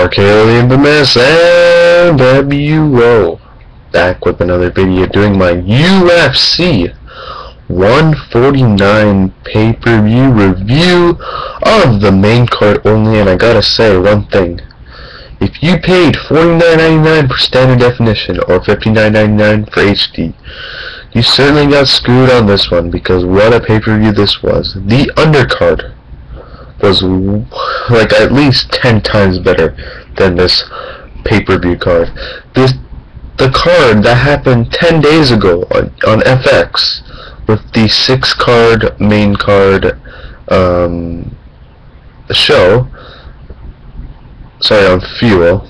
RKO the Infamous and WO, back with another video doing my UFC 149 pay-per-view review of the main card only. And I gotta say one thing: if you paid $49.99 for standard definition or $59.99 for HD, you certainly got screwed on this one, because what a pay-per-view this was. The undercard was like at least 10 times better than this pay-per-view card. The card that happened 10 days ago on FX with the 6-card main card show. Sorry, on Fuel.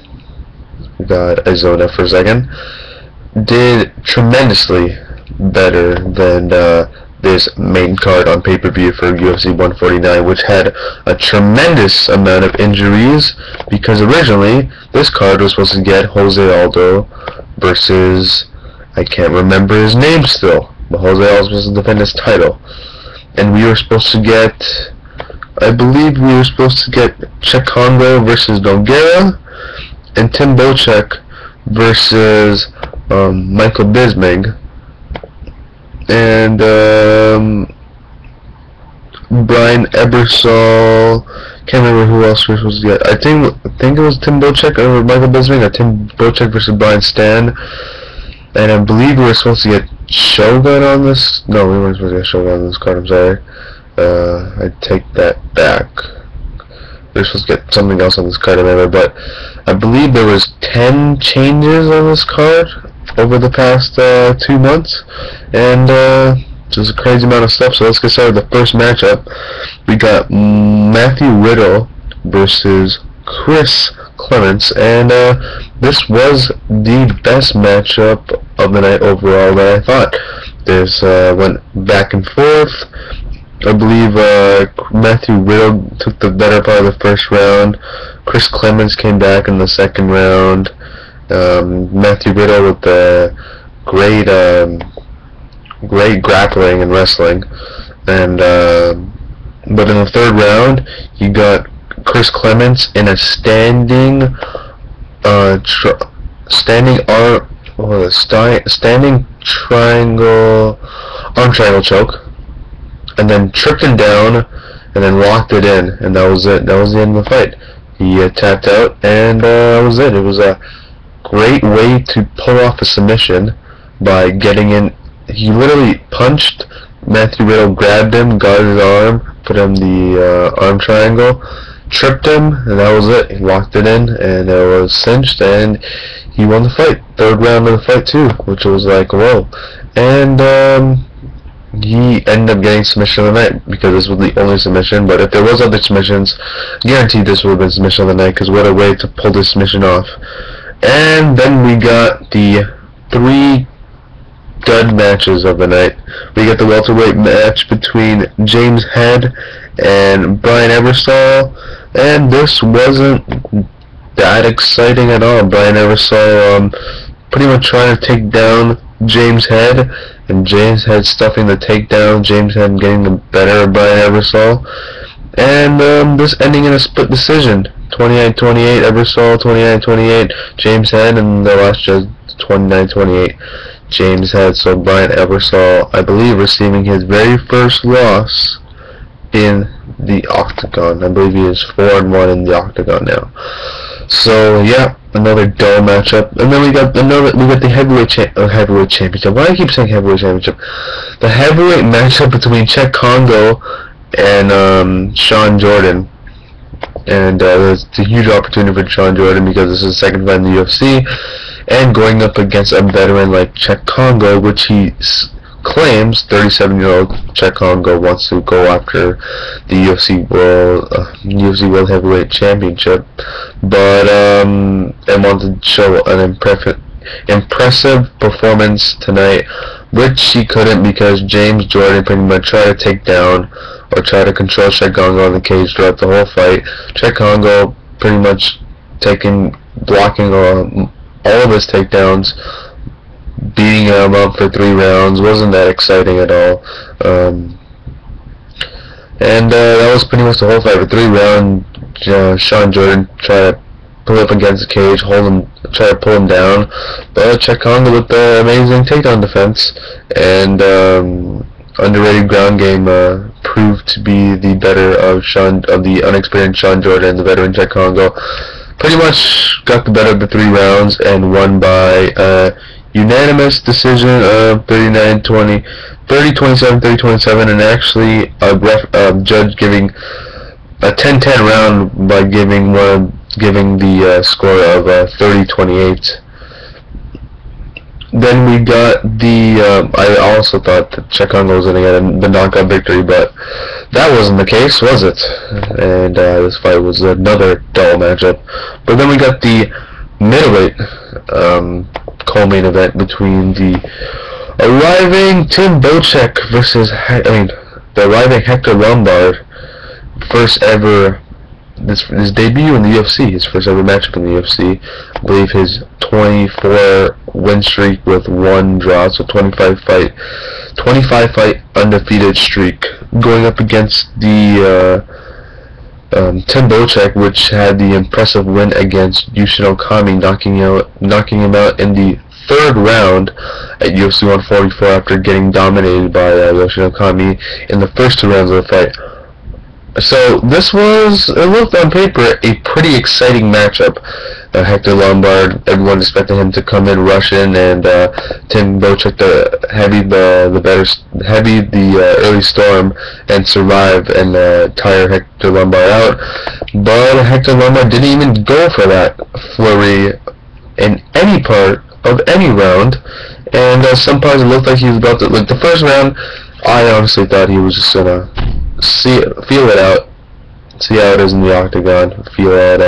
God, I zoned out for a second. Did tremendously better than this main card on pay-per-view for UFC 149, which had a tremendous amount of injuries, because originally this card was supposed to get Jose Aldo versus, I can't remember his name still, but Jose Aldo was supposed to defend his title, and we were supposed to get, I believe we were supposed to get Kongo versus Nogueira, and Tim Boetsch versus Michael Bisping, and Brian Ebersole. Can't remember who else we were supposed to get. I think it was Tim Boetsch or Michael Bisping, or Tim Boetsch versus Brian Stan. And I believe we were supposed to get Shogun on this. No, we weren't supposed to get Shogun on this card. I'm sorry. I take that back. We were supposed to get something else on this card, I remember. But I believe there was 10 changes on this card over the past 2 months, and just a crazy amount of stuff. So let's get started with the first matchup. We got Matthew Riddle versus Chris Clements, and this was the best matchup of the night overall that I thought. This went back and forth. I believe Matthew Riddle took the better part of the first round. Chris Clements came back in the second round. Matthew Riddle with the great grappling and wrestling, and but in the third round you got Chris Clements in a standing arm triangle choke, and then tripped him down and then locked it in, and that was it. That was the end of the fight. He tapped out, and that was it. It was a great way to pull off a submission by getting in. He literally punched Matthew Riddle, grabbed him, got his arm, put him the arm triangle, tripped him, and that was it. He locked it in, and it was cinched, and he won the fight. Third round of the fight too, which was like, whoa. And he ended up getting submission of the night, because this was the only submission. But if there was other submissions, guaranteed this would have been submission of the night, because what a way to pull this submission off. And then we got the 3 stud matches of the night. We got the welterweight match between James Head and Brian Ebersole, and this wasn't that exciting at all. Brian Ebersole pretty much trying to take down James Head, and James Head stuffing the takedown, James Head getting the better of Brian Ebersole, and this ending in a split decision, 29-28 Ebersole, 29-28 James Head, and the last judge 29-28 James Head. So Brian Ebersole, I believe, receiving his very first loss in the octagon. I believe he is 4-1 in the octagon now. So yeah, another dull matchup. And then we got the heavyweight championship. Why do I keep saying heavyweight championship? The heavyweight matchup between Cheick Kongo and Shawn Jordan. And it's a huge opportunity for Shawn Jordan, because this is his second fight in the UFC, and going up against a veteran like Cheick Kongo, which he claims 37-year-old Cheick Kongo wants to go after the UFC World Heavyweight Championship, but and wanted to show an impressive performance tonight, which he couldn't, because James Jordan pretty much tried to take down or try to control Cheick Kongo on the cage throughout the whole fight. Cheick Kongo pretty much blocking all of his takedowns, beating him up for 3 rounds. Wasn't that exciting at all. And that was pretty much the whole fight. For 3 rounds, Shawn Jordan tried to put up against the cage, hold him, try to pull him down. But Cheick Kongo with the amazing takedown defense and underrated ground game proved to be the better of the unexperienced Shawn Jordan, the veteran Cheick Kongo. Pretty much got the better of the 3 rounds and won by unanimous decision of 30-27, 30-27, and actually a judge giving a 10-10 round by giving the score of 30-28. Then we got the, I also thought that Cheick Kongo was going to get the knockout victory, but that wasn't the case, was it? And this fight was another double matchup. But then we got the middleweight co-main event between the arriving Tim Boetsch versus, the arriving Hector Lombard, first ever, his debut in the UFC, his first ever matchup in the UFC. I believe his 24 win streak with 1 draw, so 25 fight undefeated streak, going up against the Tim Boetsch, which had the impressive win against Yushin Okami, knocking him out in the 3rd round at UFC 144 after getting dominated by Yushin Okami in the first 2 rounds of the fight. So this was, it looked on paper, a pretty exciting matchup. Hector Lombard, everyone expected him to come in, rush in, and Tim Boetsch to heavy the early storm and survive and tire Hector Lombard out. But Hector Lombard didn't even go for that flurry in any part of any round, and some parts it looked like he was about to, like the first round, I honestly thought he was just gonna feel it out, see how it is in the octagon, feel out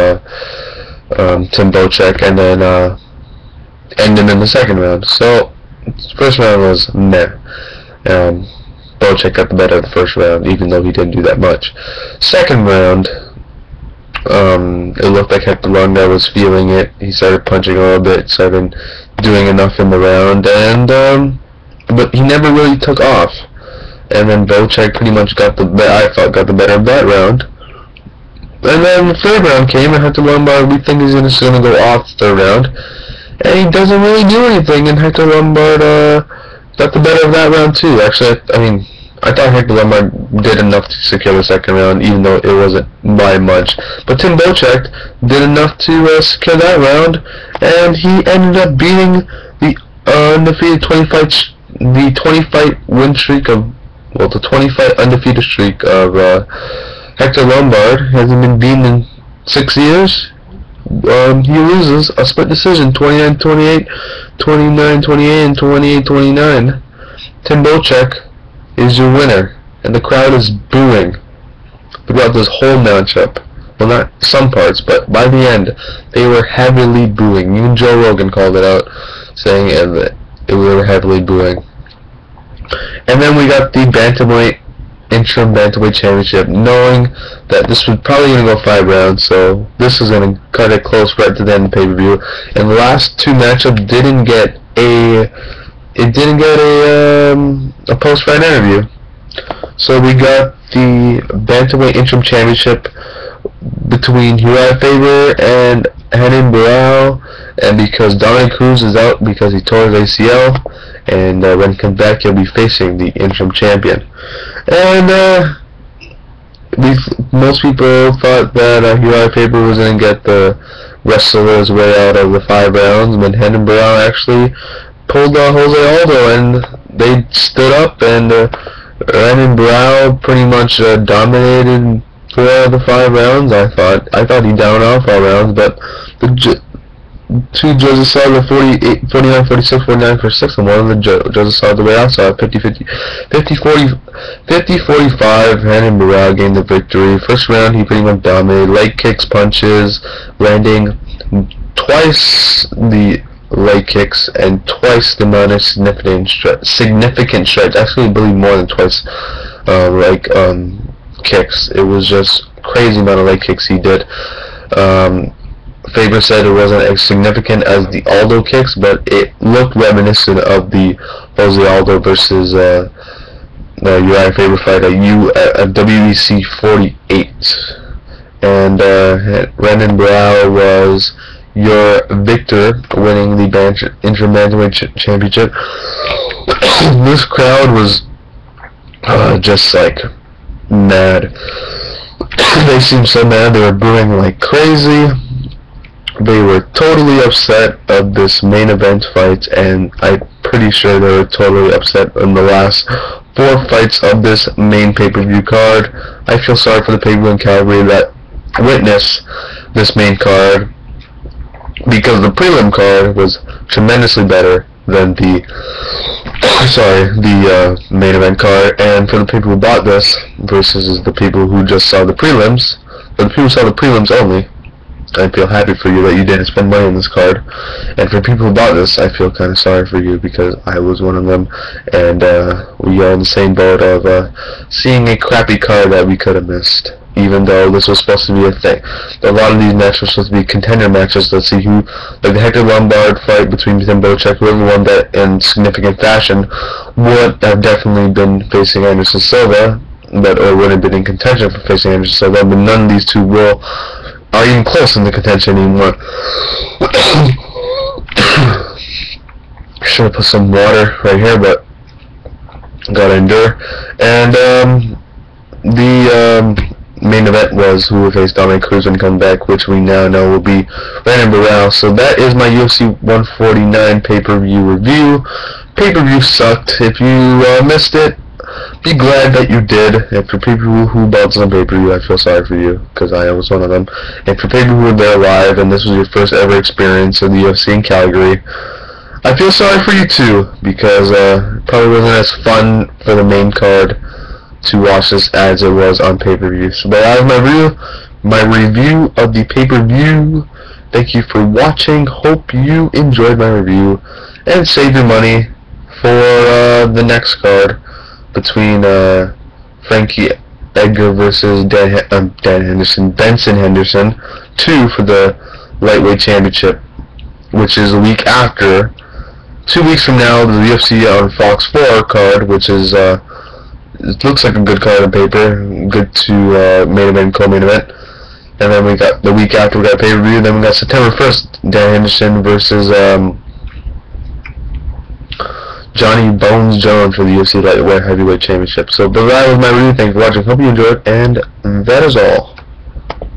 Tim Boetsch, and then end him in the 2nd round. So first round was meh. Boetsch got the better of the first round, even though he didn't do that much. 2nd round, it looked like Hector Lombard was feeling it. He started punching a little bit, started doing enough in the round, and but he never really took off. And then Boetsch pretty much got the better of that round. And then the 3rd round came, and Hector Lombard, we think he's just going to go off the 3rd round, and he doesn't really do anything, and Hector Lombard got the better of that round too. Actually, I thought Hector Lombard did enough to secure the 2nd round, even though it wasn't by much. But Tim Boetsch did enough to secure that round, and he ended up beating the undefeated 20-fight win streak of, well, the 20-fight undefeated streak of Hector Lombard. Hasn't been beaten in 6 years. He loses a split decision, 29-28, 29-28, and 28-29. Tim Boetsch is your winner, and the crowd is booing throughout this whole matchup. Well, not some parts, but by the end, they were heavily booing. Even Joe Rogan called it out, saying that they were heavily booing. And then we got the Bantamweight, Interim Bantamweight Championship, knowing that this was probably going to go 5 rounds, so this is going to cut it close right to the end of the pay-per-view. And the last 2 matchups didn't get a post-fight interview. So we got the Bantamweight Interim Championship between Urijah Faber and Renan Barao, and because Dominic Cruz is out because he tore his ACL, and when he comes back he'll be facing the interim champion. And most people thought that Urijah Faber was going to get the wrestle his way out of the 5 rounds, but Renan Barao actually pulled Jose Aldo, and they stood up, and Renan Barao pretty much dominated 4 out of the 5 rounds. I thought he downed off all rounds, but the 2 judges saw the 48, 49, 46, 49 for 6, and one of the judges saw the way outside 50-45. Renan Barao gained the victory. First round, he pretty much dominated. Leg kicks, punches, landing twice the leg kicks and twice the amount of significant strikes. Actually, I believe more than twice kicks. It was just crazy amount of leg kicks he did. Faber said it wasn't as significant as the Aldo kicks, but it looked reminiscent of the Jose Aldo versus Urijah Faber fight at WEC 48. and Renan Barao was your victor, winning the Interim Bantamweight Championship. This crowd was just like mad. They seemed so mad. They were booing like crazy. They were totally upset of this main event fight, and I'm pretty sure they were totally upset in the last 4 fights of this main pay-per-view card. I feel sorry for the people in Calgary that witnessed this main card, because the prelim card was tremendously better than the main event card. And for the people who bought this versus the people who just saw the prelims, for the people who saw the prelims only, I feel happy for you that you didn't spend money on this card. And for people who bought this, I feel kind of sorry for you, because I was one of them, and we are in the same boat of seeing a crappy card that we could have missed, even though this was supposed to be a thing. A lot of these matches were supposed to be contender matches. Let's see who, like the Hector Lombard fight between him and Boetsch, whoever won that in significant fashion would have definitely been facing Anderson Silva, or would have been in contention for facing Anderson Silva, but none of these two are even close in the contention anymore. Should have put some water right here, but gotta endure. And the main event was who would face Dominic Cruz when he comes back, which we now know will be Renan Barao. So that is my UFC 149 pay-per-view review. Pay-per-view sucked. If you missed it, be glad that you did. And for people who bought some pay-per-view, I feel sorry for you, because I was one of them. And for people who were there live and this was your first ever experience of the UFC in Calgary, I feel sorry for you too, because it probably wasn't as fun for the main card to watch this as it was on pay-per-view. So that was my review of the pay-per-view. Thank you for watching. Hope you enjoyed my review and save your money for the next card between Frankie Edgar versus Benson Henderson 2 for the lightweight championship, which is a week after. 2 weeks from now, the UFC on Fox 4 card, which is it looks like a good card on paper, good to main event, co-main event. And then we got the week after, we got pay-per-view. Then we got September 1st, Dan Henderson versus Johnny Bones Jones for the UFC Lightweight Heavyweight Championship. So that was my review. Thanks for watching. Hope you enjoyed, and that is all.